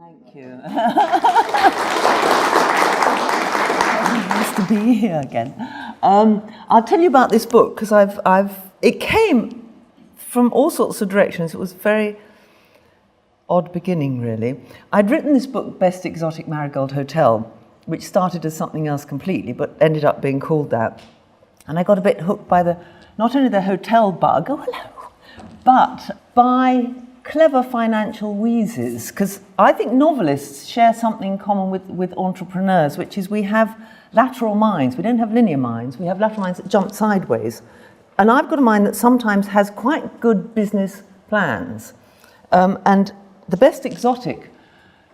Thank you. Nice to be here again. I'll tell you about this book because it came from all sorts of directions. It was a very odd beginning, really. I'd written this book, Best Exotic Marigold Hotel, which started as something else completely, but ended up being called that. And I got a bit hooked by not only the hotel bug, oh hello, but by clever financial wheezes, because I think novelists share something in common with entrepreneurs, which is we have lateral minds. We don't have linear minds. We have lateral minds that jump sideways. And I've got a mind that sometimes has quite good business plans. And the best exotic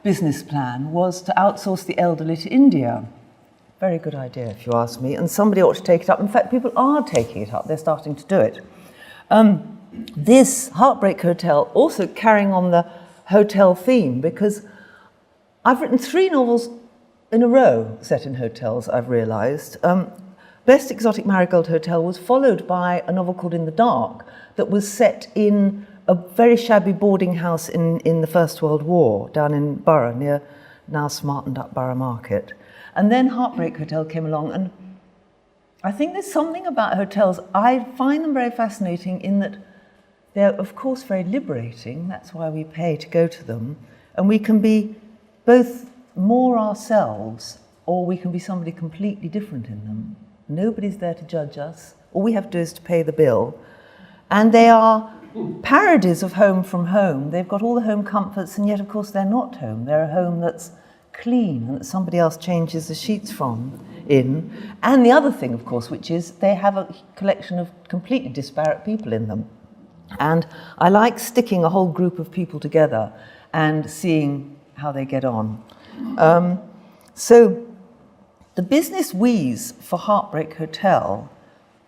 business plan was to outsource the elderly to India. Very good idea, if you ask me. And somebody ought to take it up. In fact, people are taking it up. They're starting to do it. This Heartbreak Hotel also carrying on the hotel theme, because I've written 3 novels in a row set in hotels, I've realised. Best Exotic Marigold Hotel was followed by a novel called In the Dark that was set in a very shabby boarding house in the First World War down in Borough, near now smartened up Borough Market. And then Heartbreak Hotel came along, and I think there's something about hotels. I find them very fascinating in that they're, of course, very liberating. That's why we pay to go to them. And we can be both more ourselves, or we can be somebody completely different in them. Nobody's there to judge us. All we have to do is to pay the bill. And they are parodies of home from home. They've got all the home comforts, and yet, of course, they're not home. They're a home that's clean and that somebody else changes the sheets in. And the other thing, of course, which is they have a collection of completely disparate people in them. And I like sticking a whole group of people together and seeing how they get on. So the business wheeze for Heartbreak Hotel,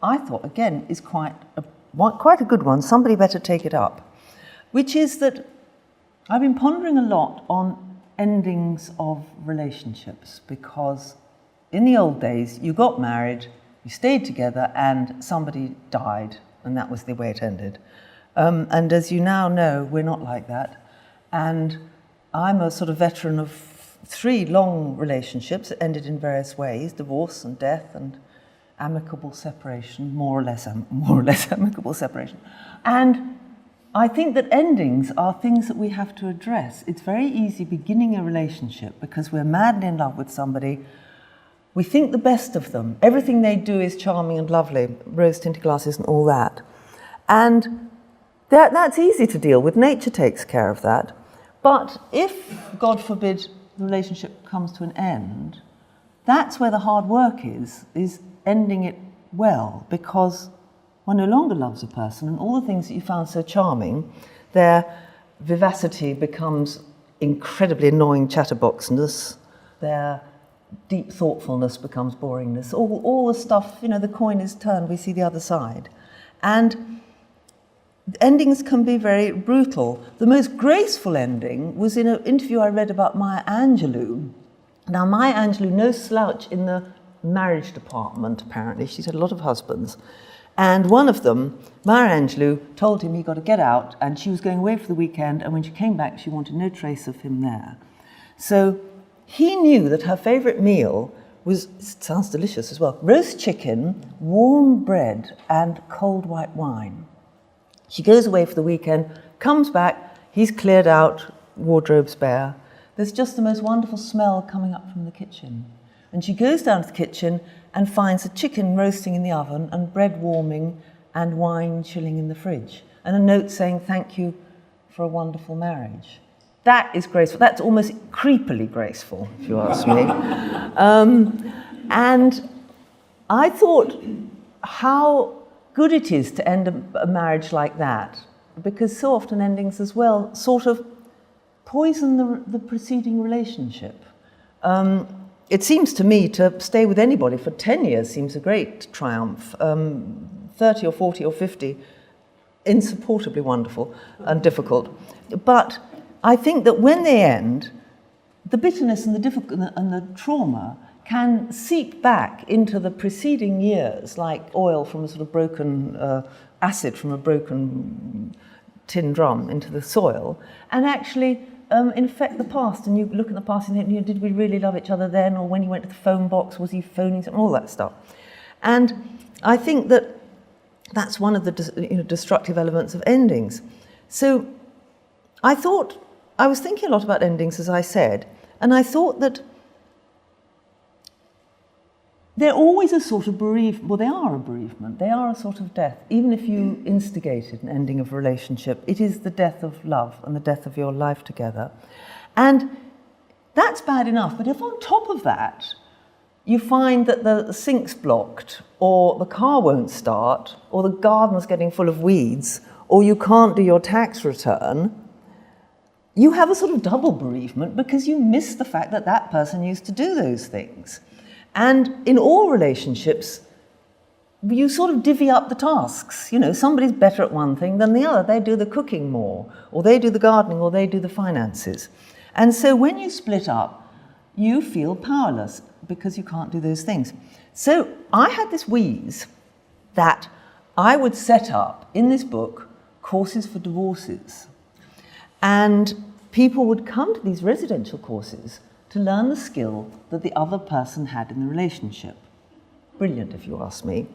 I thought, again, is quite a good one. Somebody better take it up. Which is that I've been pondering a lot on endings of relationships, because in the old days, you got married, you stayed together, and somebody died, and that was the way it ended. And as you now know, we're not like that. And I'm a sort of veteran of 3 long relationships that ended in various ways: divorce and death and amicable separation, more or less amicable separation. And I think that endings are things that we have to address. It's very easy beginning a relationship because we're madly in love with somebody. We think the best of them. Everything they do is charming and lovely, rose-tinted glasses and all that. And that's easy to deal with. Nature takes care of that. But if, God forbid, the relationship comes to an end, that's where the hard work is ending it well, because one no longer loves a person, and all the things that you found so charming, their vivacity becomes incredibly annoying chatterboxness, their deep thoughtfulness becomes boringness, all the stuff, the coin is turned, we see the other side. And endings can be very brutal. The most graceful ending was in an interview I read about Maya Angelou. Now, Maya Angelou, no slouch in the marriage department, apparently. She's had a lot of husbands. And one of them, Maya Angelou, told him he got to get out, and she was going away for the weekend, and when she came back, she wanted no trace of him there. So he knew that her favourite meal was, it sounds delicious as well, roast chicken, warm bread, and cold white wine. She goes away for the weekend, comes back, he's cleared out, wardrobe's bare. There's just the most wonderful smell coming up from the kitchen. And she goes down to the kitchen and finds a chicken roasting in the oven and bread warming and wine chilling in the fridge. And a note saying, "Thank you for a wonderful marriage." That is graceful. That's almost creepily graceful, if you ask me. And I thought how good it is to end a marriage like that, because so often endings as well sort of poison the preceding relationship. It seems to me to stay with anybody for 10 years seems a great triumph. 30 or 40 or 50, insupportably wonderful and difficult. But I think that when they end, the bitterness and the difficulty and the trauma can seep back into the preceding years, like oil from a sort of broken, acid from a broken tin drum into the soil, and actually infect the past, and you look at the past and think, did we really love each other then, or when he went to the phone box, was he phoning something, all that stuff. And I think that that's one of the destructive elements of endings. So I was thinking a lot about endings, as I said, and I thought that they're always a sort of bereavement. Well, they are a bereavement. They are a sort of death. Even if you instigated an ending of a relationship, it is the death of love and the death of your life together. And that's bad enough. But if on top of that, you find that the sink's blocked, or the car won't start, or the garden's getting full of weeds, or you can't do your tax return, you have a sort of double bereavement because you miss the fact that that person used to do those things. And in all relationships, you sort of divvy up the tasks. Somebody's better at one thing than the other. They do the cooking more, or they do the gardening, or they do the finances. And so when you split up, you feel powerless because you can't do those things. So I had this wheeze that I would set up in this book courses for divorces. And people would come to these residential courses to learn the skill that the other person had in the relationship. Brilliant, if you ask me.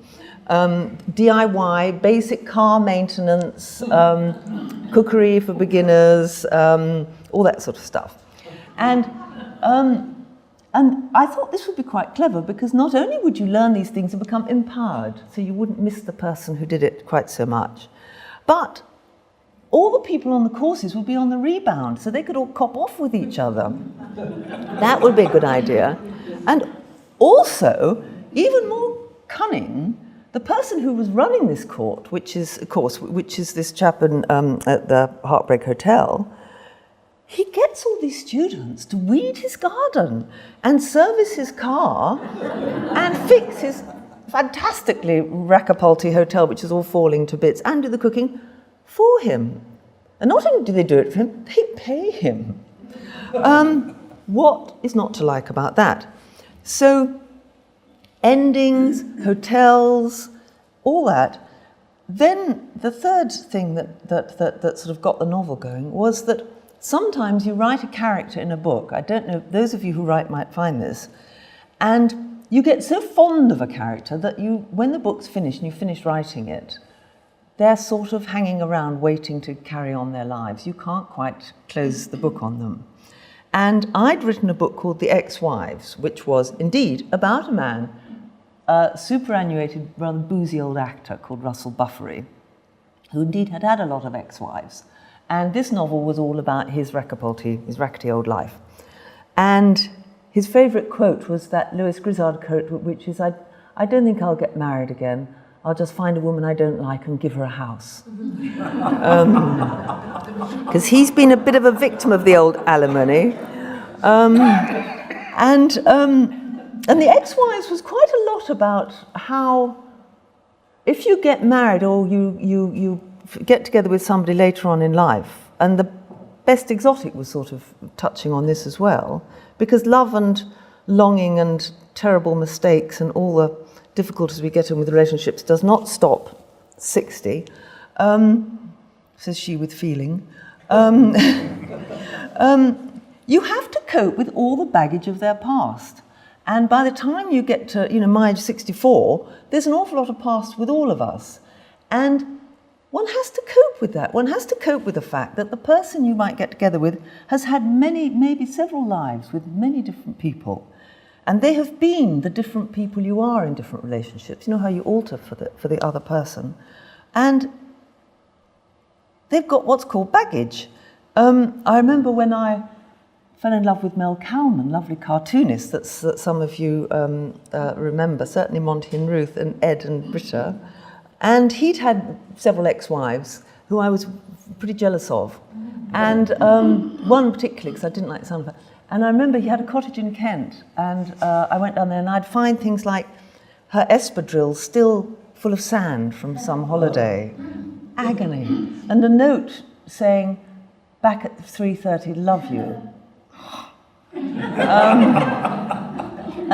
DIY, basic car maintenance, cookery for beginners, all that sort of stuff. And I thought this would be quite clever, because not only would you learn these things and become empowered, so you wouldn't miss the person who did it quite so much, but all the people on the courses would be on the rebound, so they could all cop off with each other. That would be a good idea. And also, even more cunning, the person who was running this course, which is this chap at the Heartbreak Hotel, he gets all these students to weed his garden and service his car and fix his fantastically rackapulty hotel, which is all falling to bits, and do the cooking for him. And not only do they do it for him, they pay him. What is not to like about that? So, endings, hotels, all that. Then the third thing that sort of got the novel going was that sometimes you write a character in a book. I don't know, those of you who write might find this. And you get so fond of a character that when the book's finished and you finish writing it, they're sort of hanging around waiting to carry on their lives. You can't quite close the book on them. And I'd written a book called The Ex-Wives, which was indeed about a man, a superannuated, rather boozy old actor called Russell Buffery, who indeed had had a lot of ex-wives. And this novel was all about his rackety old life. And his favourite quote was that Lewis Grizzard quote, which is, I don't think I'll get married again. I'll just find a woman I don't like and give her a house. Because he's been a bit of a victim of the old alimony. And The Ex-Wives was quite a lot about how if you get married or you get together with somebody later on in life, and the Best Exotic was sort of touching on this as well, because love and longing and terrible mistakes and all the difficulties we get in with relationships does not stop 60, says she with feeling. You have to cope with all the baggage of their past. And by the time you get to, my age 64, there's an awful lot of past with all of us. And one has to cope with that. One has to cope with the fact that the person you might get together with has had many, maybe several lives with many different people. And they have been the different people you are in different relationships. You know how you alter for the other person. And they've got what's called baggage. I remember when I fell in love with Mel Cowman, lovely cartoonist that some of you remember, certainly Monty and Ruth and Ed and Britta. And he'd had several ex-wives who I was pretty jealous of. And one particularly, because I didn't like the sound of her. And I remember he had a cottage in Kent, and I went down there and I'd find things like her espadrille still full of sand from some holiday. Agony. And a note saying, back at 3:30, love you. And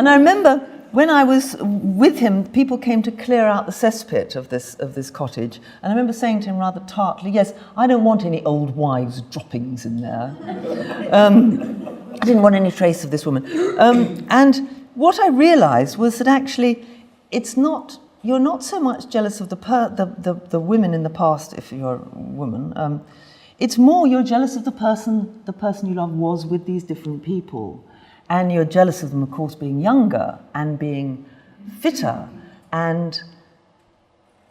I remember when I was with him, people came to clear out the cesspit of this cottage, and I remember saying to him rather tartly, "Yes, I don't want any old wives' droppings in there." I didn't want any trace of this woman. And what I realised was that actually, you're not so much jealous of the women in the past if you're a woman. It's more you're jealous of the person you love was with these different people. And you're jealous of them, of course, being younger and being fitter and,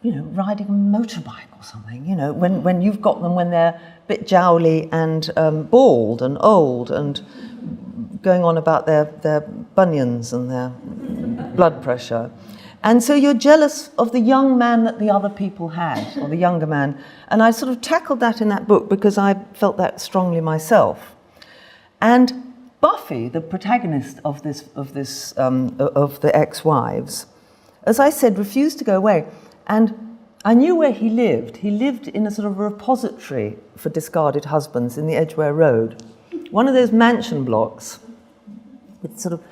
riding a motorbike or something, when you've got them when they're a bit jowly and bald and old and going on about their bunions and their blood pressure. And so you're jealous of the young man that the other people had, or the younger man. And I sort of tackled that in that book because I felt that strongly myself. And Buffy, the protagonist of the ex-wives, as I said, refused to go away. And I knew where he lived. He lived in a sort of repository for discarded husbands in the Edgware Road. One of those mansion blocks with sort of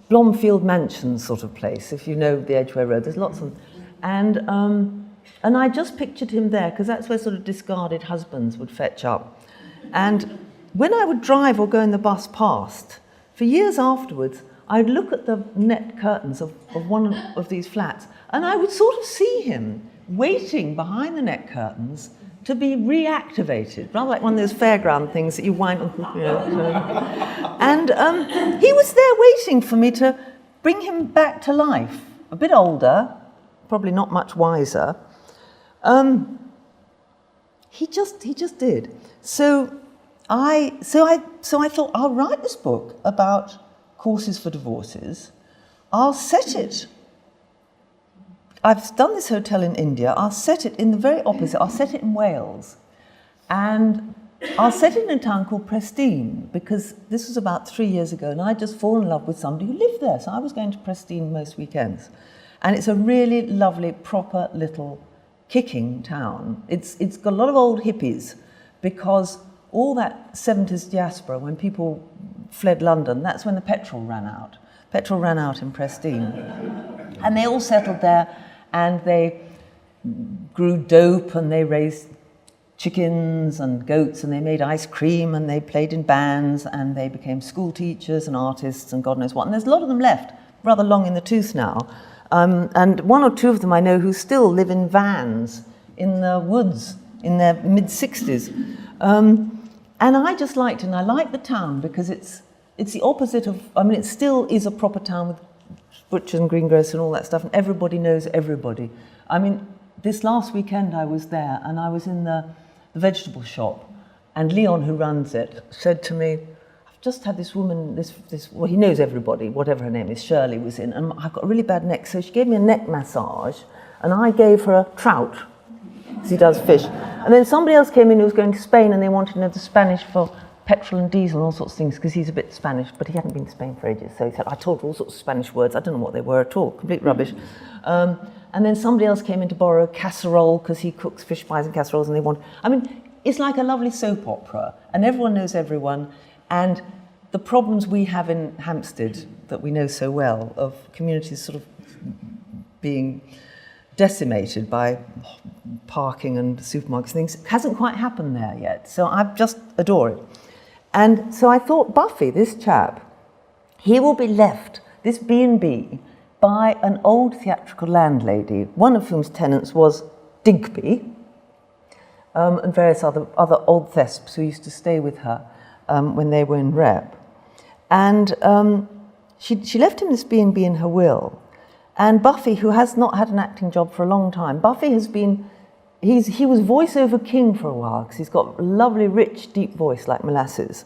Blomfield Mansion sort of place, if you know the Edgware Road. There's lots of them. And I just pictured him there, because that's where sort of discarded husbands would fetch up. And when I would drive or go in the bus past, for years afterwards, I'd look at the net curtains of one of these flats, and I would sort of see him waiting behind the net curtains to be reactivated, rather like one of those fairground things that you wind on. And he was there waiting for me to bring him back to life. A bit older, probably not much wiser. He just did. So I thought, I'll write this book about courses for divorces. I'll set it. I've done this hotel in India. I'll set it in the very opposite. I'll set it in Wales. And I'll set it in a town called Prestine, because this was about 3 years ago, and I'd just fallen in love with somebody who lived there. So I was going to Prestine most weekends. And it's a really lovely, proper little kicking town. It's got a lot of old hippies, because all that 70s diaspora, when people fled London, that's when the petrol ran out. Petrol ran out in Prestine. And they all settled there, and they grew dope, and they raised chickens and goats, and they made ice cream, and they played in bands, and they became school teachers and artists and God knows what. And there's a lot of them left, rather long in the tooth now. And one or two of them I know who still live in vans in the woods in their mid-60s. And I just liked it, and I liked the town because it's the opposite of, it still is a proper town with butchers and greengrocers and all that stuff, and everybody knows everybody. This last weekend I was there, and I was in the vegetable shop, and Leon, who runs it, said to me, "I've just had this woman, well, he knows everybody, whatever her name is, Shirley was in, and I've got a really bad neck, so she gave me a neck massage, and I gave her a trout, because he does fish. And then somebody else came in who was going to Spain, and they wanted to know the Spanish for petrol and diesel and all sorts of things, because he's a bit Spanish, but he hadn't been to Spain for ages. So he said, I told her all sorts of Spanish words. I don't know what they were at all, complete rubbish. And then somebody else came in to borrow a casserole, because he cooks fish pies and casseroles, and they want... it's like a lovely soap opera, and everyone knows everyone, and the problems we have in Hampstead that we know so well, of communities sort of being decimated by parking and supermarkets and things, hasn't quite happened there yet. So I just adore it. And so I thought, Buffy, this chap, he will be left, this B&B, by an old theatrical landlady, one of whom's tenants was Digby, and various other old thesps who used to stay with her when they were in rep. And she left him this B&B in her will. And Buffy, who has not had an acting job for a long time, Buffy has been, he was voiceover king for a while, because he's got a lovely, rich, deep voice like molasses.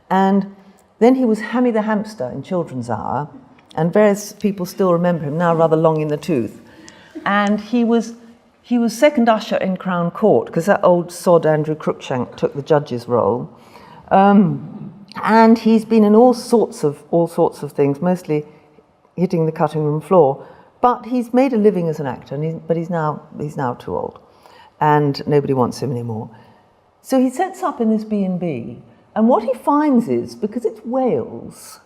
And then he was Hammy the Hamster in Children's Hour, and various people still remember him, now rather long in the tooth. And he was second usher in Crown Court, because that old sod Andrew Cruikshank took the judge's role. And he's been in all sorts of things, mostly hitting the cutting room floor. But he's made a living as an actor, but he's now too old, and nobody wants him anymore. So he sets up in this B&B, and what he finds is, because it's Wales,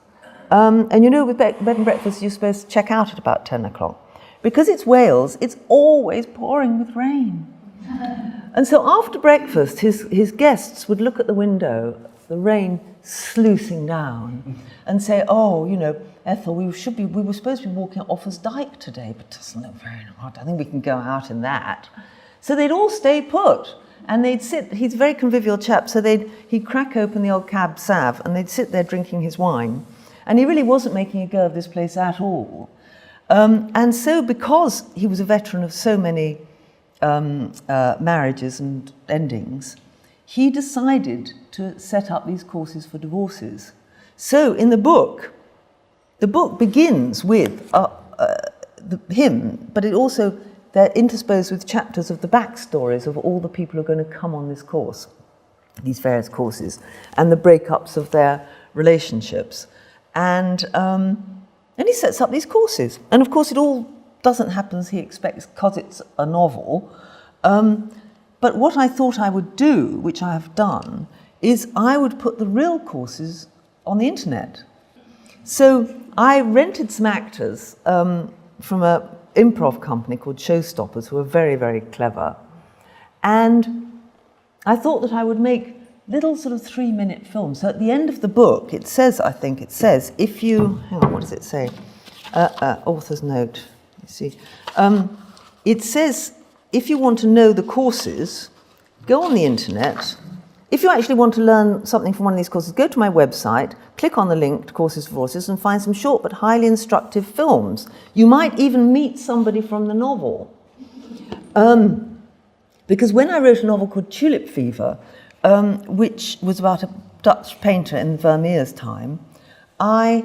And you know, with bed and breakfast, you're supposed to check out at about 10 o'clock. Because it's Wales, it's always pouring with rain. And so after breakfast, his guests would look at the window, the rain sluicing down, and say, oh, you know, Ethel, we were supposed to be walking off as Dyke today, but it doesn't look very hot. I think we can go out in that. So they'd all stay put, and they'd sit. He's a very convivial chap, so he'd crack open the old cab sav, and they'd sit there drinking his wine. And he really wasn't making a go of this place at all. And so because he was a veteran of so many marriages and endings, he decided to set up these courses for divorces. So in the book begins with him, but it also, they're interspersed with chapters of the backstories of all the people who are going to come on this course, these various courses, and the breakups of their relationships. And he sets up these courses. And of course, it all doesn't happen as he expects because it's a novel. But what I thought I would do, which I have done, is I would put the real courses on the internet. So I rented some actors from an improv company called Showstoppers, who are very, very clever. And I thought that I would make little sort of 3-minute films. So at the end of the book, it says, if you, hang on, what does it say? Author's note, you see. It says, if you want to know the courses, go on the internet. If you actually want to learn something from one of these courses, go to my website, click on the link to Courses for Voices, and find some short but highly instructive films. You might even meet somebody from the novel. Because when I wrote a novel called Tulip Fever, which was about a Dutch painter in Vermeer's time, I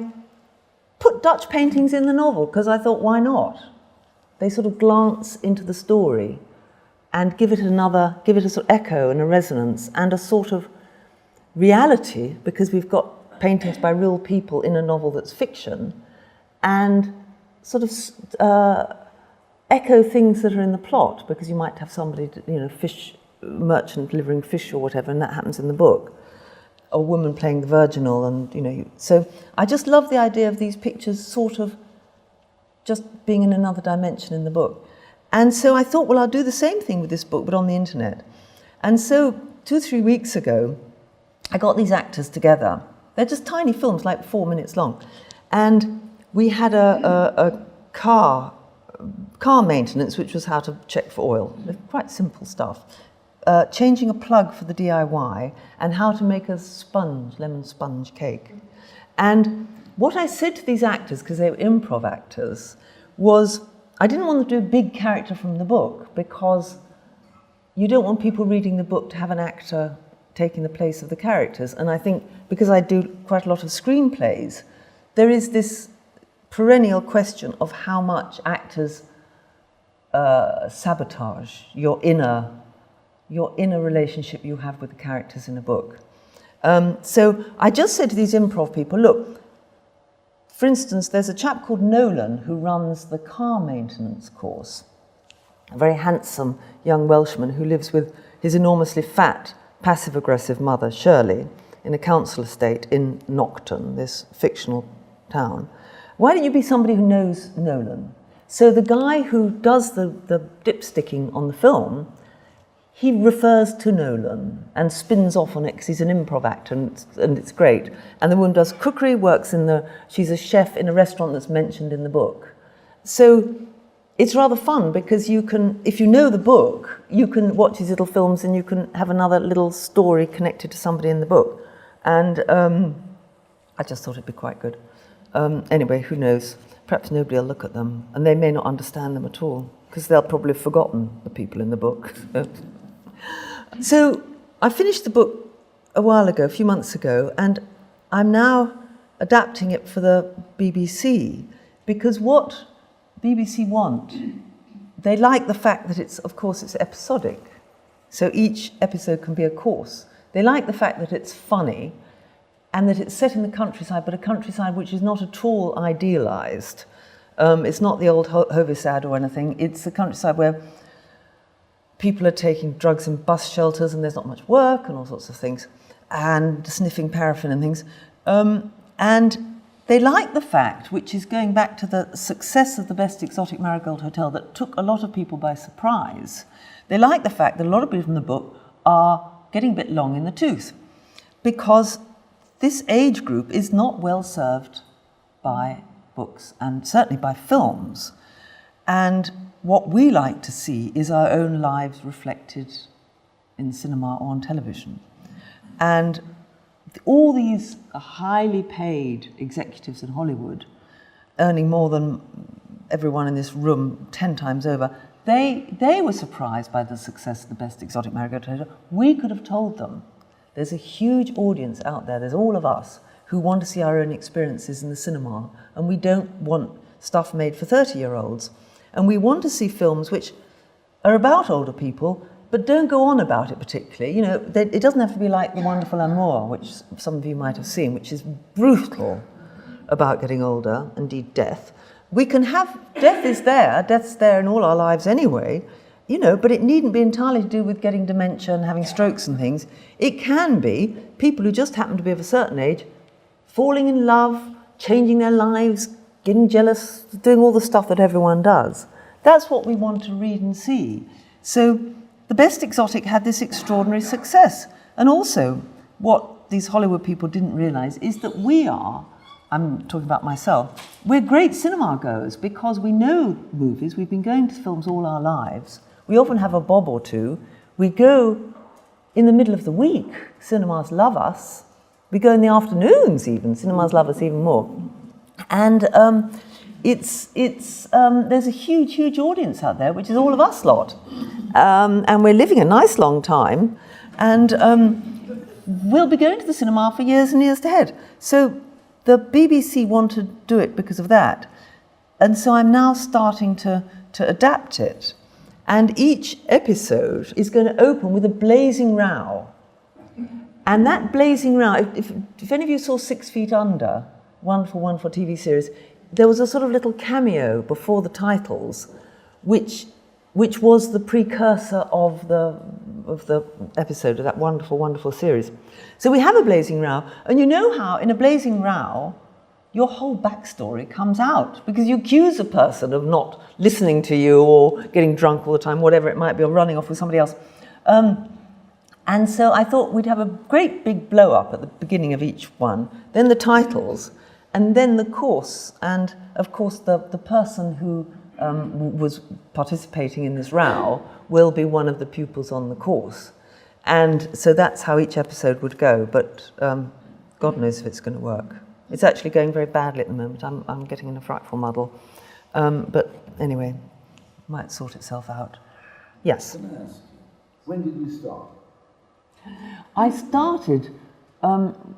put Dutch paintings in the novel because I thought, why not? They sort of glance into the story and give it a sort of echo and a resonance and a sort of reality, because we've got paintings by real people in a novel that's fiction, and sort of echo things that are in the plot, because you might have somebody, fish merchant delivering fish or whatever, and that happens in the book. A woman playing the virginal, and so I just love the idea of these pictures sort of just being in another dimension in the book. And so I thought, well, I'll do the same thing with this book, but on the internet. And so 2-3 weeks ago, I got these actors together. They're just tiny films, like 4 minutes long. And we had a car maintenance, which was how to check for oil. Quite simple stuff. Changing a plug for the DIY, and how to make a lemon sponge cake. And what I said to these actors, because they were improv actors, was I didn't want to do a big character from the book, because you don't want people reading the book to have an actor taking the place of the characters. And I think, because I do quite a lot of screenplays, there is this perennial question of how much actors sabotage your inner relationship you have with the characters in a book. So I just said to these improv people, look, for instance, there's a chap called Nolan who runs the car maintenance course, a very handsome young Welshman who lives with his enormously fat, passive-aggressive mother, Shirley, in a council estate in Nocton, this fictional town. Why don't you be somebody who knows Nolan? So the guy who does the dipsticking on the film, he refers to Nolan and spins off on it because he's an improv actor, and it's great. And the woman does cookery, she's a chef in a restaurant that's mentioned in the book. So it's rather fun, because you can, if you know the book, you can watch these little films and you can have another little story connected to somebody in the book. And I just thought it'd be quite good. Anyway, who knows? Perhaps nobody will look at them, and they may not understand them at all, because they'll probably have forgotten the people in the book. So I finished the book a few months ago, and I'm now adapting it for the BBC, because what BBC want, they like the fact that it's episodic. So each episode can be a course. They like the fact that it's funny and that it's set in the countryside, but a countryside which is not at all idealised. It's not the old Hovisad or anything. It's a countryside where people are taking drugs in bus shelters and there's not much work and all sorts of things, and sniffing paraffin and things. And they like the fact, which is going back to the success of the best Exotic Marigold Hotel that took a lot of people by surprise. They like the fact that a lot of people in the book are getting a bit long in the tooth, because this age group is not well served by books and certainly by films. And what we like to see is our own lives reflected in cinema or on television. And all these highly paid executives in Hollywood, earning more than everyone in this room 10 times over, they were surprised by the success of the best Exotic Marigold Hotel. We could have told them. There's a huge audience out there, there's all of us, who want to see our own experiences in the cinema, and we don't want stuff made for 30-year-olds. And we want to see films which are about older people, but don't go on about it particularly. You know, it doesn't have to be like The Wonderful Amour, which some of you might have seen, which is brutal about getting older, indeed death. We can have, death's there in all our lives anyway, you know, but it needn't be entirely to do with getting dementia and having strokes and things. It can be people who just happen to be of a certain age, falling in love, changing their lives, getting jealous, doing all the stuff that everyone does. That's what we want to read and see. So the best Exotic had this extraordinary success. And also, what these Hollywood people didn't realize is that we are, I'm talking about myself, we're great cinema goers because we know movies. We've been going to films all our lives. We often have a bob or two. We go in the middle of the week. Cinemas love us. We go in the afternoons even. Cinemas love us even more. And there's a huge, huge audience out there, which is all of us lot. And we're living a nice long time. And we'll be going to the cinema for years and years ahead. So the BBC want to do it because of that. And so I'm now starting to adapt it. And each episode is going to open with a blazing row. And that blazing row, if any of you saw 6 Feet Under, wonderful, wonderful TV series, there was a sort of little cameo before the titles, which was the precursor of the episode of that wonderful, wonderful series. So we have a blazing row, and you know how in a blazing row, your whole backstory comes out because you accuse a person of not listening to you or getting drunk all the time, whatever it might be, or running off with somebody else. And so I thought we'd have a great big blow-up at the beginning of each one, then the titles, and then the course. And, of course, the person who was participating in this row will be one of the pupils on the course. And so that's how each episode would go, but God knows if it's going to work. It's actually going very badly at the moment. I'm getting in a frightful muddle. But anyway, it might sort itself out. Yes? Can I ask, when did you start? I started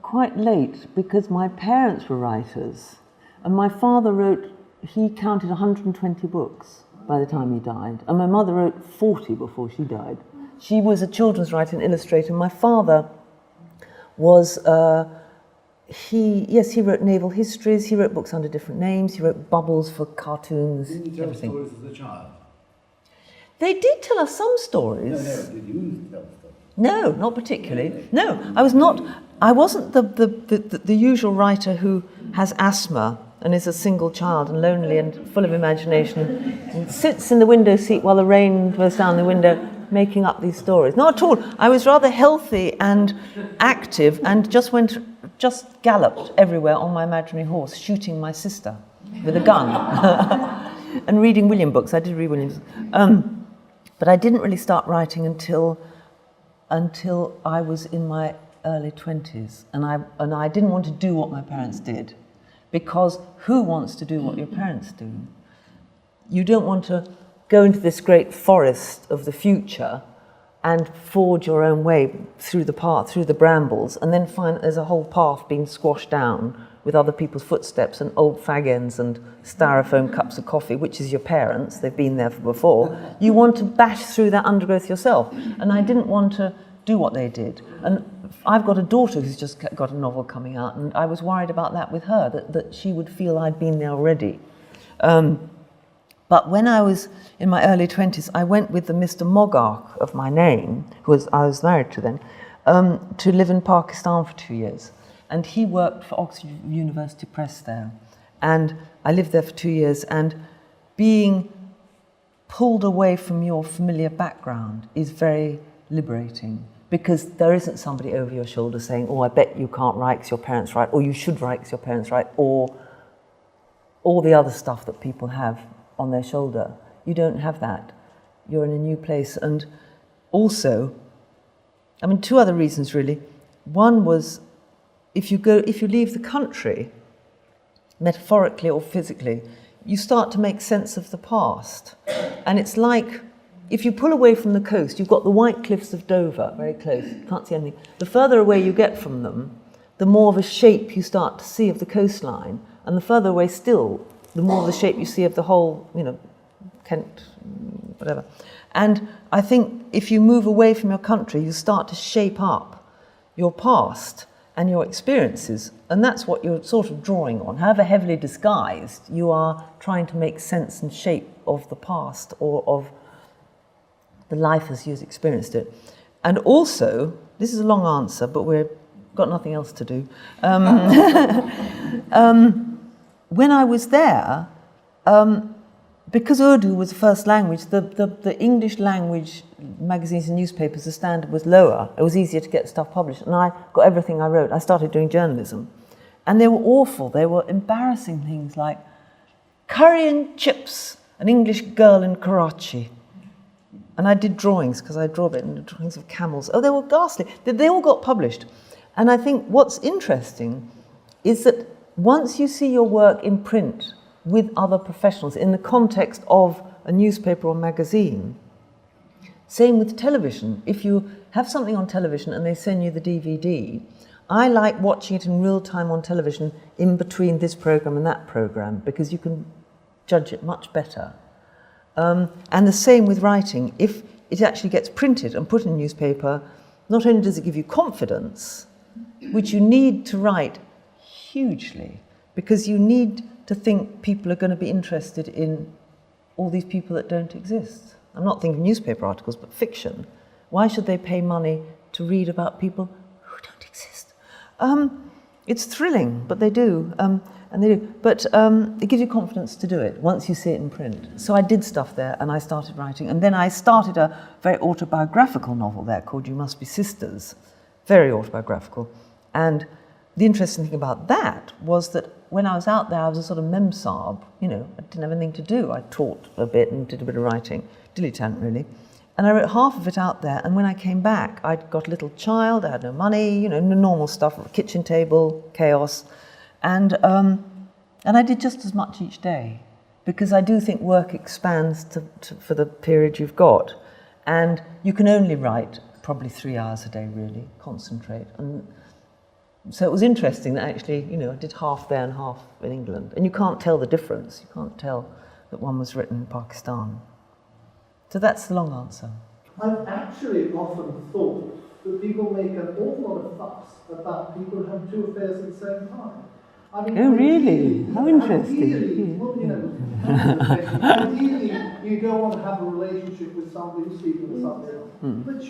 quite late because my parents were writers. And my father wrote, he counted 120 books by the time he died. And my mother wrote 40 before she died. She was a children's writer and illustrator. My father was... He wrote naval histories, he wrote books under different names, he wrote bubbles for cartoons, Didn't you tell everything. stories as a child? They did tell us some stories. No, did you tell stories? No, not particularly. No, I wasn't the usual writer who has asthma and is a single child and lonely and full of imagination and sits in the window seat while the rain goes down the window making up these stories. Not at all. I was rather healthy and active and just galloped everywhere on my imaginary horse, shooting my sister with a gun and reading William books. I did read Williams. But I didn't really start writing until I was in my early 20s. And I didn't want to do what my parents did, because who wants to do what your parents do? You don't want to go into this great forest of the future and forge your own way through the path, through the brambles, and then find that there's a whole path being squashed down with other people's footsteps and old fag ends and styrofoam cups of coffee, which is your parents, they've been there before. You want to bash through that undergrowth yourself. And I didn't want to do what they did. And I've got a daughter who's just got a novel coming out, and I was worried about that with her, that she would feel I'd been there already. But when I was in my early 20s, I went with the Mr. Moggach of my name, I was married to then, to live in Pakistan for 2 years. and he worked for Oxford University Press there. And I lived there for 2 years, and being pulled away from your familiar background is very liberating, because there isn't somebody over your shoulder saying, oh, I bet you can't write because your parents write, or you should write because your parents write, or all the other stuff that people have on their shoulder. You don't have that. You're in a new place. And also, I mean, two other reasons really. One was, if you leave the country, metaphorically or physically, you start to make sense of the past. And it's like, if you pull away from the coast, you've got the white cliffs of Dover, very close, you can't see anything. The further away you get from them, the more of a shape you start to see of the coastline, and the further away still, the more of the shape you see of the whole, Kent, whatever. And I think if you move away from your country, you start to shape up your past and your experiences, and that's what you're sort of drawing on. However heavily disguised, you are trying to make sense and shape of the past or of the life as you've experienced it. And also, this is a long answer, but we've got nothing else to do. When I was there, because Urdu was the first language, the English language magazines and newspapers, the standard was lower. It was easier to get stuff published. And I got everything I wrote. I started doing journalism. And they were awful. They were embarrassing things like curry and chips, an English girl in Karachi. And I did drawings, because I draw a bit, and drawings of camels. Oh, they were ghastly. They all got published. And I think what's interesting is that once you see your work in print with other professionals in the context of a newspaper or magazine, same with television. If you have something on television and they send you the DVD, I like watching it in real time on television in between this program and that program, because you can judge it much better. And the same with writing. If it actually gets printed and put in a newspaper, not only does it give you confidence, which you need to write hugely, because you need to think people are going to be interested in all these people that don't exist. I'm not thinking newspaper articles, but fiction. Why should they pay money to read about people who don't exist? It's thrilling, but they do. And they do. But it gives you confidence to do it once you see it in print. So I did stuff there, and I started writing. And then I started a very autobiographical novel there called You Must Be Sisters. Very autobiographical. And the interesting thing about that was that when I was out there, I was a sort of memsab. I didn't have anything to do. I taught a bit and did a bit of writing. Dilettante, really. And I wrote half of it out there, and when I came back, I'd got a little child, I had no money, the normal stuff, kitchen table, chaos. And I did just as much each day, because I do think work expands for the period you've got. And you can only write probably 3 hours a day, really, concentrate. And so it was interesting that actually, I did half there and half in England. And you can't tell the difference. You can't tell that one was written in Pakistan. So that's the long answer. I've actually often thought that people make an awful lot of fuss about people who have two affairs at the same time. I mean, oh, really? How interesting. Ideally, you don't want to have a relationship with somebody who's sleeping with somebody else. But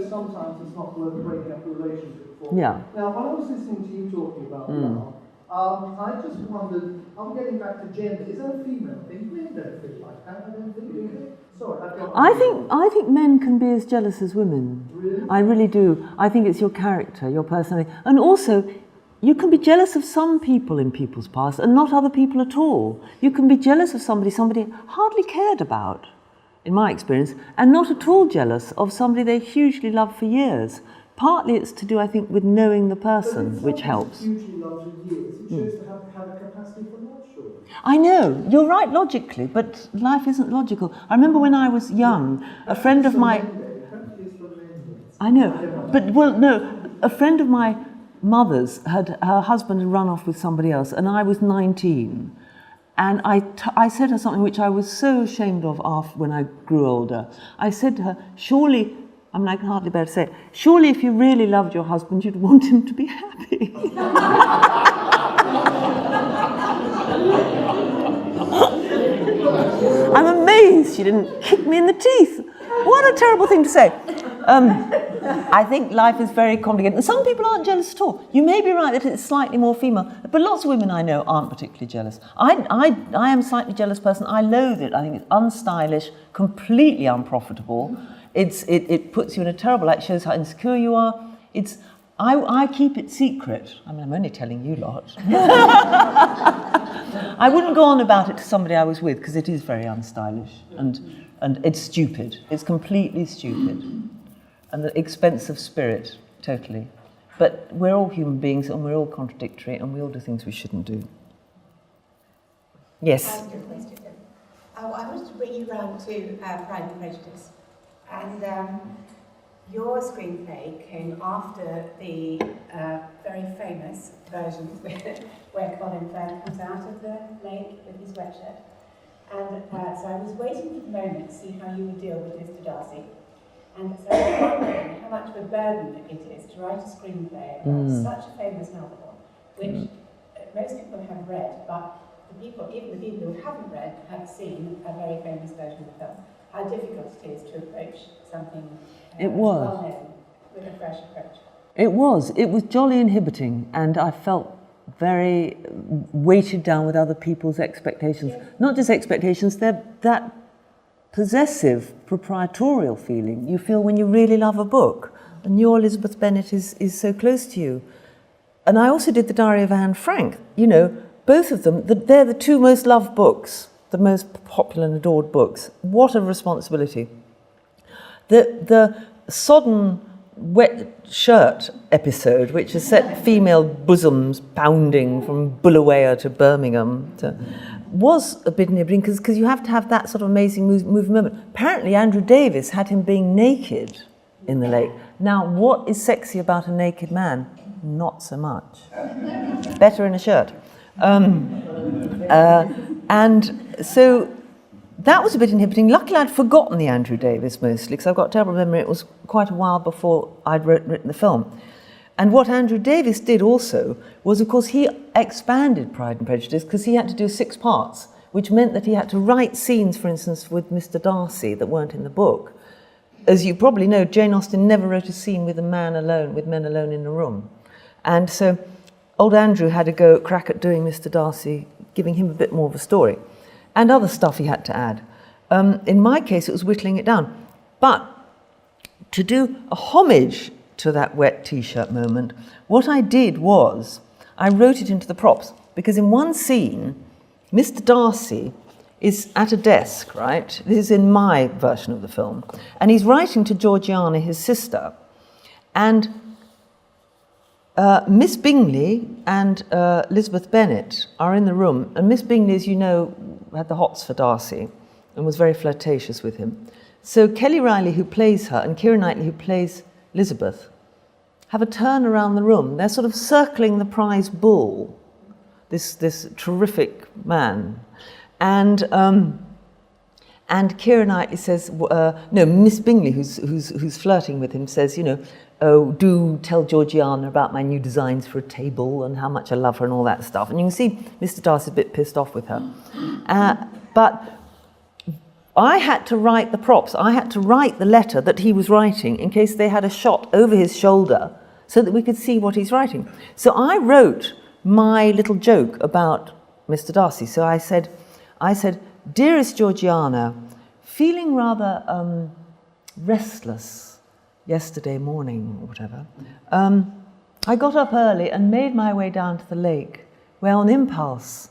sometimes it's not worth breaking up a relationship for. Yeah. Now, when I was listening to you talking about love, I just wondered, I'm getting back to gender, is that a female thing? Men don't feel like that, I don't think, do they? Sorry, I think men can be as jealous as women. Really? I really do. I think it's your character, your personality. And also, you can be jealous of some people in people's past and not other people at all. You can be jealous of somebody hardly cared about, in my experience, and not at all jealous of somebody they hugely loved for years. Partly it's to do, I think, with knowing the person, which helps. Hugely loved for years, it shows to have a capacity for love, surely. I know, you're right logically, but life isn't logical. I remember when I was young, a friend of my... I know, but, a friend of my mother's, her husband had run off with somebody else, and I was 19. And I said to her something which I was so ashamed of after when I grew older. I said to her, surely, I can hardly bear to say it, surely if you really loved your husband, you'd want him to be happy. I'm amazed she didn't kick me in the teeth. What a terrible thing to say. I think life is very complicated. And some people aren't jealous at all. You may be right that it's slightly more female, but lots of women I know aren't particularly jealous. I am a slightly jealous person. I loathe it. I think it's unstylish, completely unprofitable. It puts you in a terrible light, shows how insecure you are. I keep it secret. I mean, I'm only telling you lot. I wouldn't go on about it to somebody I was with, because it is very unstylish and it's stupid. It's completely stupid. And the expense of spirit, totally. But we're all human beings and we're all contradictory and we all do things we shouldn't do. Yes? I wanted to bring you round to Pride and Prejudice. And your screenplay came after the very famous version where Colin Firth comes out of the lake with his wet shirt. And so I was waiting for the moment to see how you would deal with Mr. Darcy. And so I was wondering how much of a burden it is to write a screenplay about such a famous novel, which most people have read, but even the people who haven't read have seen a very famous version of the film. How difficult it is to approach something well known with a fresh approach. It was jolly inhibiting, and I felt very weighted down with other people's expectations. Yes. Not just expectations, they're that possessive, proprietorial feeling you feel when you really love a book. And your Elizabeth Bennet is so close to you. And I also did The Diary of Anne Frank. You know, both of them, they're the two most loved books, the most popular and adored books. What a responsibility. The sodden wet shirt episode, which has set female bosoms pounding from Bulawayo to Birmingham, was a bit inhibiting because you have to have that sort of amazing moving moment. Apparently Andrew Davies had him being naked in the lake. Now, what is sexy about a naked man? Not so much. Better in a shirt. And so that was a bit inhibiting. Luckily, I'd forgotten the Andrew Davies mostly, because I've got a terrible memory. It was quite a while before I'd written the film. And what Andrew Davies did also was, of course, he expanded Pride and Prejudice because he had to do 6 parts, which meant that he had to write scenes, for instance, with Mr. Darcy that weren't in the book. As you probably know, Jane Austen never wrote a scene with men alone in a room. And so old Andrew had a crack at doing Mr. Darcy, giving him a bit more of a story. And other stuff he had to add. In my case, it was whittling it down. But to do a homage to that wet T-shirt moment, what I did was I wrote it into the props, because in one scene, Mr. Darcy is at a desk, right? This is in my version of the film. And he's writing to Georgiana, his sister. And Miss Bingley and Elizabeth Bennet are in the room, and Miss Bingley, as you know, had the hots for Darcy and was very flirtatious with him. So Kelly Riley, who plays her, and Keira Knightley, who plays Elizabeth, have a turn around the room. They're sort of circling the prize bull, this terrific man. And Keira Knightley says, no, Miss Bingley, who's flirting with him, says, you know, oh, do tell Georgiana about my new designs for a table and how much I love her and all that stuff. And you can see Mr. Darcy's a bit pissed off with her. But I had to write the props. I had to write the letter that he was writing in case they had a shot over his shoulder so that we could see what he's writing. So I wrote my little joke about Mr. Darcy. So I said, dearest Georgiana, feeling rather restless yesterday morning or whatever, I got up early and made my way down to the lake, where on impulse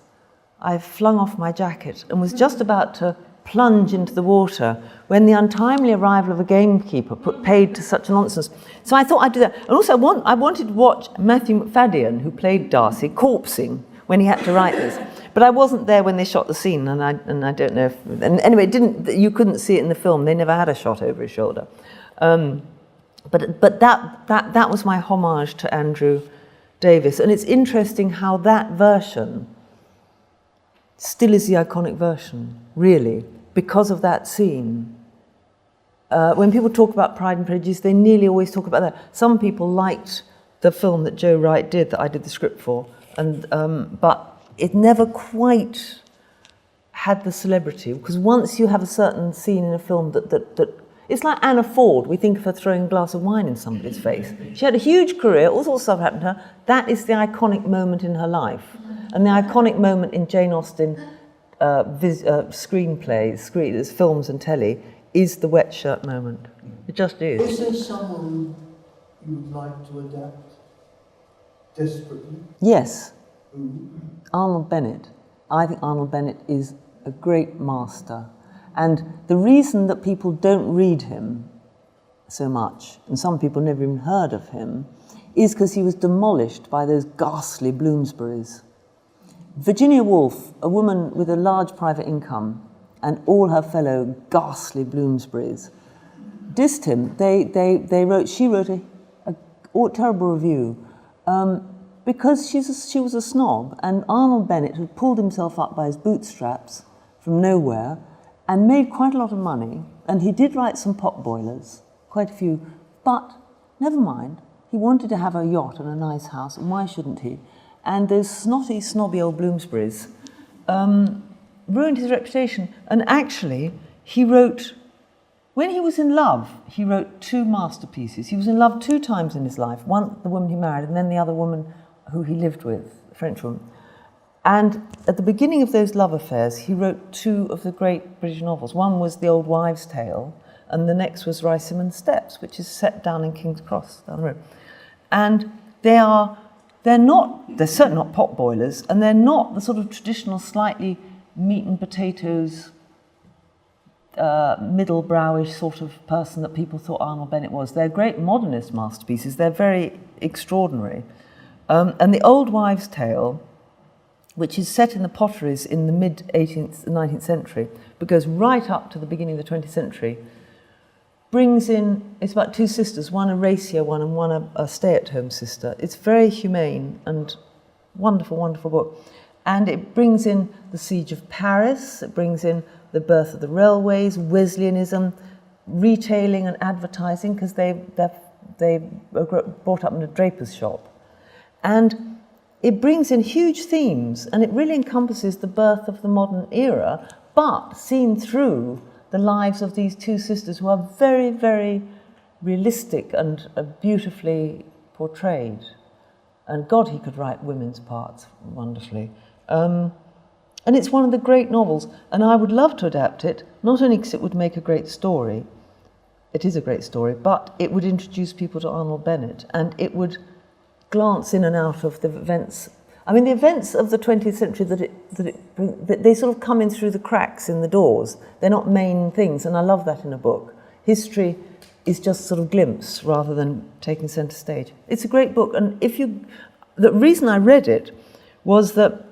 I flung off my jacket and was just about to plunge into the water when the untimely arrival of a gamekeeper put paid to such nonsense. So I thought I'd do that. And also I wanted to watch Matthew McFadden, who played Darcy, corpsing when he had to write this. But I wasn't there when they shot the scene, and I don't know if... And anyway, you couldn't see it in the film. They never had a shot over his shoulder. But that was my homage to Andrew Davies. And it's interesting how that version still is the iconic version, really, because of that scene. When people talk about Pride and Prejudice, they nearly always talk about that. Some people liked the film that Joe Wright did, that I did the script for, but it never quite had the celebrity, because once you have a certain scene in a film that It's like Anna Ford. We think of her throwing a glass of wine in somebody's face. She had a huge career, all sorts of stuff happened to her. That is the iconic moment in her life. And the iconic moment in Jane Austen screenplays, films and telly, is the wet shirt moment. It just is. Is there someone you would like to adapt desperately? Yes. Who? Arnold Bennett. I think Arnold Bennett is a great master. And the reason that people don't read him so much, and some people never even heard of him, is because he was demolished by those ghastly Bloomsburys. Virginia Woolf, a woman with a large private income, and all her fellow ghastly Bloomsburys, dissed him. She wrote a terrible review because she was a snob, and Arnold Bennett had pulled himself up by his bootstraps from nowhere and made quite a lot of money, and he did write some pot boilers, quite a few, but never mind. He wanted to have a yacht and a nice house, and why shouldn't he? And those snotty, snobby old Bloomsburys ruined his reputation. And actually, he wrote, when he was in love, he wrote 2 masterpieces. He was in love 2 times in his life, one the woman he married, and then the other woman who he lived with, a French woman. And at the beginning of those love affairs, he wrote 2 of the great British novels. One was The Old Wives' Tale, and the next was Ruysdael Steps, which is set down in King's Cross, down the road. And they're certainly not pot boilers, and they're not the sort of traditional slightly meat and potatoes, middle-browish sort of person that people thought Arnold Bennett was. They're great modernist masterpieces. They're very extraordinary. And The Old Wives' Tale, which is set in the potteries in the mid-18th, 19th century, but goes right up to the beginning of the 20th century, brings in, it's about 2 sisters, one a racier one and one a stay-at-home sister. It's very humane and wonderful, wonderful book. And it brings in the siege of Paris, it brings in the birth of the railways, Wesleyanism, retailing and advertising, because they were brought up in a draper's shop. And it brings in huge themes, and it really encompasses the birth of the modern era, but seen through the lives of these 2 sisters who are very, very realistic and beautifully portrayed. And God, he could write women's parts wonderfully. And it's one of the great novels, and I would love to adapt it, not only because it would make a great story, it is a great story, but it would introduce people to Arnold Bennett, and it would glance in and out of the events. I mean, the events of the 20th century that they sort of come in through the cracks in the doors. They're not main things, and I love that in a book. History is just sort of glimpse rather than taking centre stage. It's a great book, and the reason I read it was that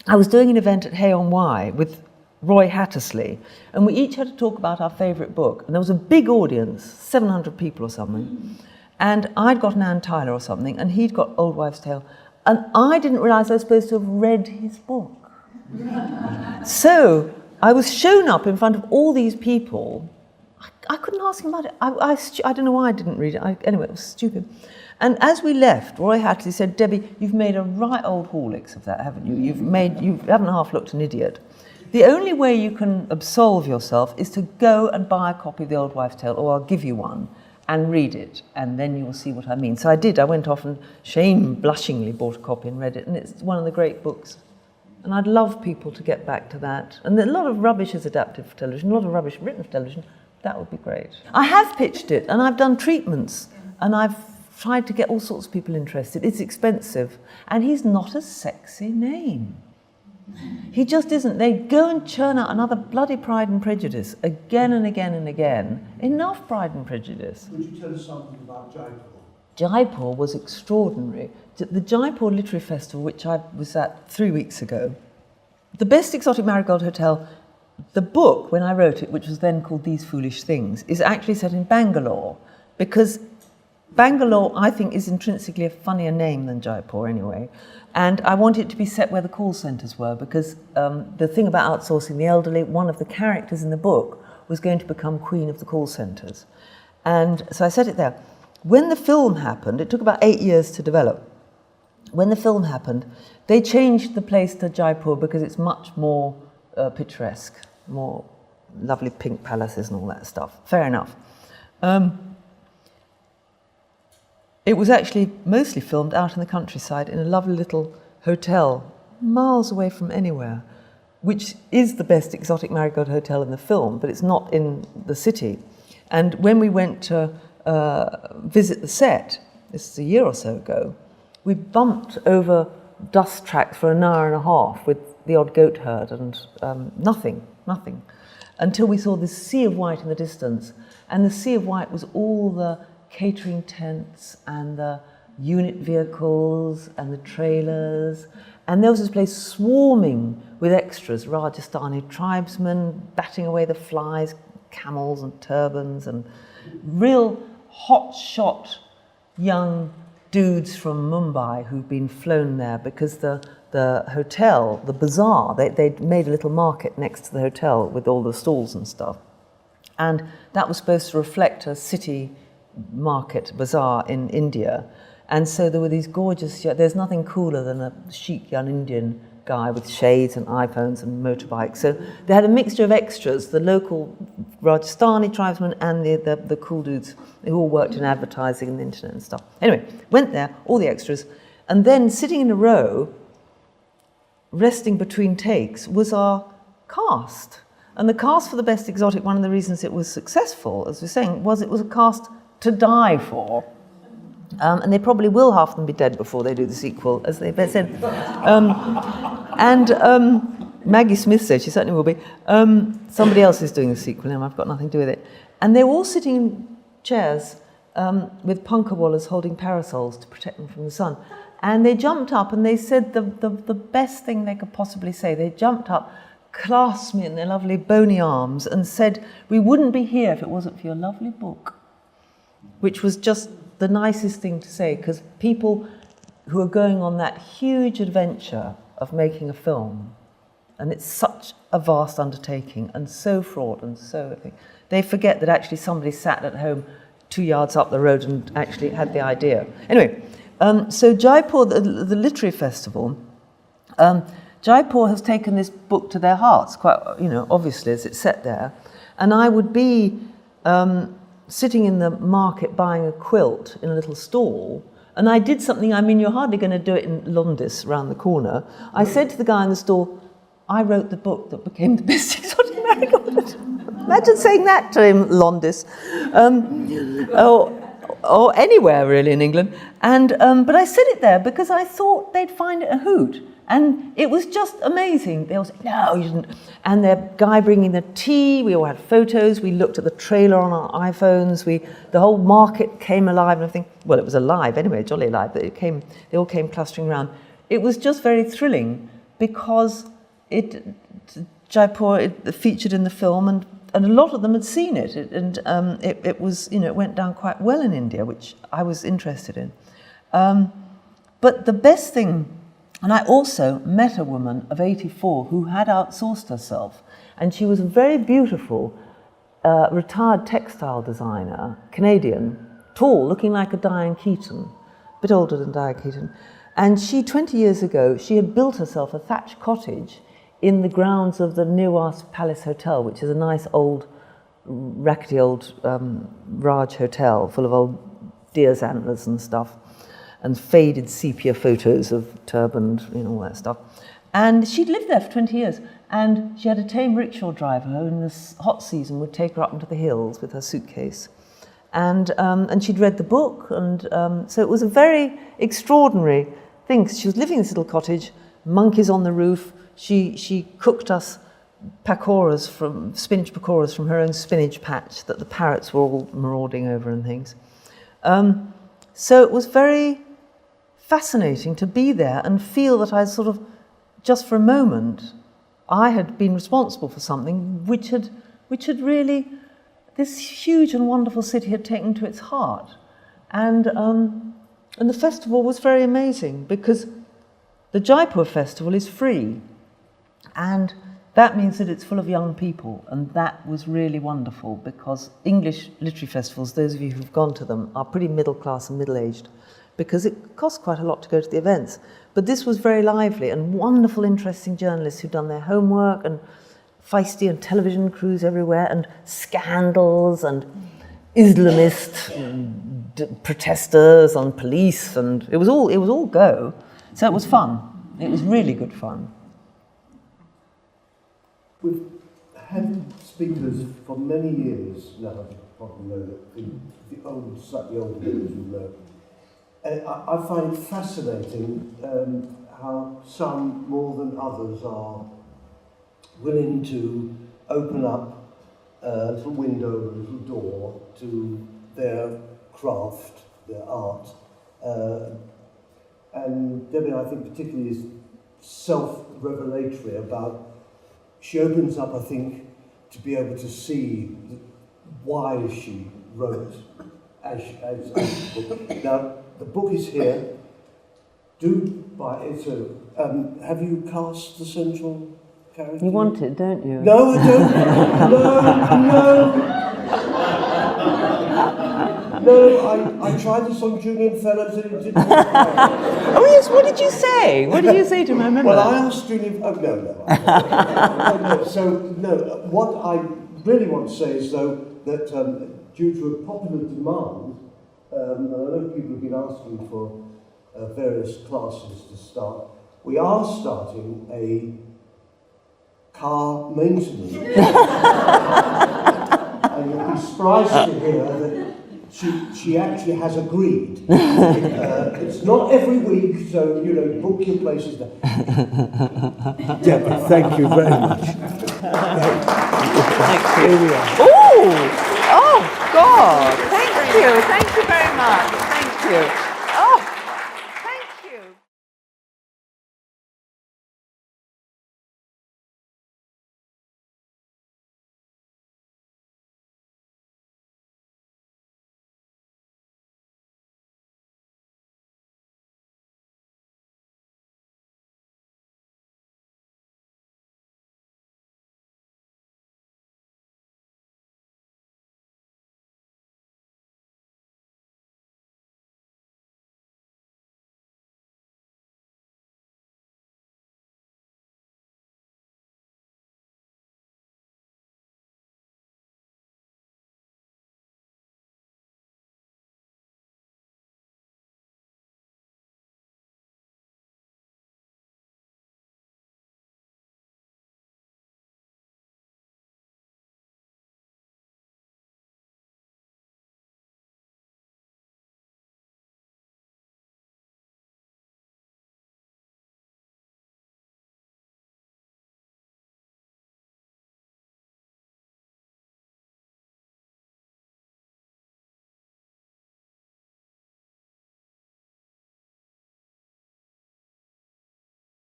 I was doing an event at Hay-on-Wye with Roy Hattersley, and we each had to talk about our favourite book, and there was a big audience, 700 people or something. And I'd got an Anne Tyler or something, and he'd got Old Wives' Tale. And I didn't realise I was supposed to have read his book. So I was shown up in front of all these people. I couldn't ask him about it. I don't know why I didn't read it. Anyway, it was stupid. And as we left, Roy Hattersley said, "Debbie, you've made a right old Horlicks of that, haven't you? You haven't half looked an idiot. The only way you can absolve yourself is to go and buy a copy of The Old Wives' Tale, or I'll give you one, and read it, and then you'll see what I mean." So I did. I went off and blushingly bought a copy and read it, and it's one of the great books. And I'd love people to get back to that. And a lot of rubbish is adapted for television, a lot of rubbish written for television. That would be great. I have pitched it, and I've done treatments, and I've tried to get all sorts of people interested. It's expensive, and he's not a sexy name. He just isn't. They go and churn out another bloody Pride and Prejudice again and again and again. Enough Pride and Prejudice. Could you tell us something about Jaipur? Jaipur was extraordinary. The Jaipur Literary Festival, which I was at 3 weeks ago, the best Exotic Marigold Hotel, the book, when I wrote it, which was then called These Foolish Things, is actually set in Bangalore, because Bangalore, I think, is intrinsically a funnier name than Jaipur anyway. And I want it to be set where the call centres were, because the thing about outsourcing the elderly, one of the characters in the book was going to become queen of the call centres. And so I set it there. When the film happened, it took about 8 years to develop. When the film happened, they changed the place to Jaipur because it's much more picturesque, more lovely pink palaces and all that stuff. Fair enough. It was actually mostly filmed out in the countryside in a lovely little hotel, miles away from anywhere, which is the best Exotic Marigold Hotel in the film, but it's not in the city. And when we went to visit the set, this is a year or so ago, we bumped over dust tracks for an hour and a half with the odd goat herd and nothing, until we saw this sea of white in the distance. And the sea of white was all the catering tents and the unit vehicles and the trailers. And there was this place swarming with extras, Rajasthani tribesmen batting away the flies, camels and turbans, and real hot-shot young dudes from Mumbai who'd been flown there because the hotel, the bazaar, they'd made a little market next to the hotel with all the stalls and stuff. And that was supposed to reflect a city market bazaar in India. And so there were these gorgeous, there's nothing cooler than a chic young Indian guy with shades and iPhones and motorbikes. So they had a mixture of extras, the local Rajasthani tribesmen and the cool dudes who all worked in advertising and the internet and stuff. Anyway, went there, all the extras, and then sitting in a row, resting between takes, was our cast. And the cast for the Best Exotic, one of the reasons it was successful, as we're saying, was it was a cast to die for. And they probably will, half of them, be dead before they do the sequel, as they said. Maggie Smith said she certainly will be. Somebody else is doing the sequel now, I've got nothing to do with it. And they were all sitting in chairs with punkawallahs holding parasols to protect them from the sun. And they jumped up and they said the best thing they could possibly say. They jumped up, clasped me in their lovely bony arms and said, "We wouldn't be here if it wasn't for your lovely book," which was just the nicest thing to say, because people who are going on that huge adventure of making a film, and it's such a vast undertaking and so fraught and so, they forget that actually somebody sat at home 2 yards up the road and actually had the idea. Anyway, so Jaipur, the literary festival, Jaipur has taken this book to their hearts, quite, obviously, as it's set there. And I would be sitting in the market buying a quilt in a little stall, and I did something, you're hardly going to do it in Londis round the corner. I said to the guy in the stall, "I wrote the book that became the Best Exotic Marigold." Imagine saying that to him, Londis. Or anywhere really in England. And but I said it there because I thought they'd find it a hoot. And it was just amazing. They all said, "No, you didn't." And the guy bringing the tea, we all had photos, we looked at the trailer on our iPhones, the whole market came alive and everything. Well, it was alive anyway, jolly alive, but they all came clustering around. It was just very thrilling because Jaipur, it featured in the film, and a lot of them had seen it, it was, it went down quite well in India, which I was interested in. But the best thing, and I also met a woman of 84 who had outsourced herself, and she was a very beautiful, retired textile designer, Canadian, tall, looking like a Diane Keaton, a bit older than Diane Keaton. And 20 years ago, she had built herself a thatched cottage in the grounds of the Niwas Palace Hotel, which is a nice old, rackety old Raj hotel full of old deer's antlers and stuff, and faded sepia photos of turbaned, all that stuff. And she'd lived there for 20 years, and she had a tame rickshaw driver who in this hot season would take her up into the hills with her suitcase. And she'd read the book, and so it was a very extraordinary thing. She was living in this little cottage, monkeys on the roof. She cooked us spinach pakoras from her own spinach patch that the parrots were all marauding over and things. So it was very fascinating to be there and feel that I sort of, just for a moment, I had been responsible for something which had really, this huge and wonderful city had taken to its heart. And the festival was very amazing because the Jaipur festival is free. And that means that it's full of young people, and that was really wonderful because English literary festivals, those of you who've gone to them, are pretty middle class and middle-aged because it costs quite a lot to go to the events. But this was very lively, and wonderful, interesting journalists who'd done their homework, and feisty and television crews everywhere, and scandals, and Islamist protesters and police, and it was all go. So it was fun. It was really good fun. We've had speakers for many years now. You probably know that the slightly older members will know. And I find it fascinating how some more than others are willing to open up a little window, a little door to their craft, their art. And Debbie, I think, particularly is self-revelatory about, she opens up, I think, to be able to see why she wrote as the book. Now, the book is here. Do buy it. So, have you cast the central character? You want it, don't you? No, I don't. No, I tried this on Julian Fellows and it didn't work. Oh yes, what did you say? What did you say to him? I remember. Well, I asked Julian... Oh, no. So, what I really want to say is, though, that due to a popular demand, and I know people have been asking for various classes to start, we are starting a car maintenance. And you'll be surprised to hear that she actually has agreed. It's not every week, so, book your places there. Deborah, thank you very much. Here we are. Oh, God, thank you very much, thank you.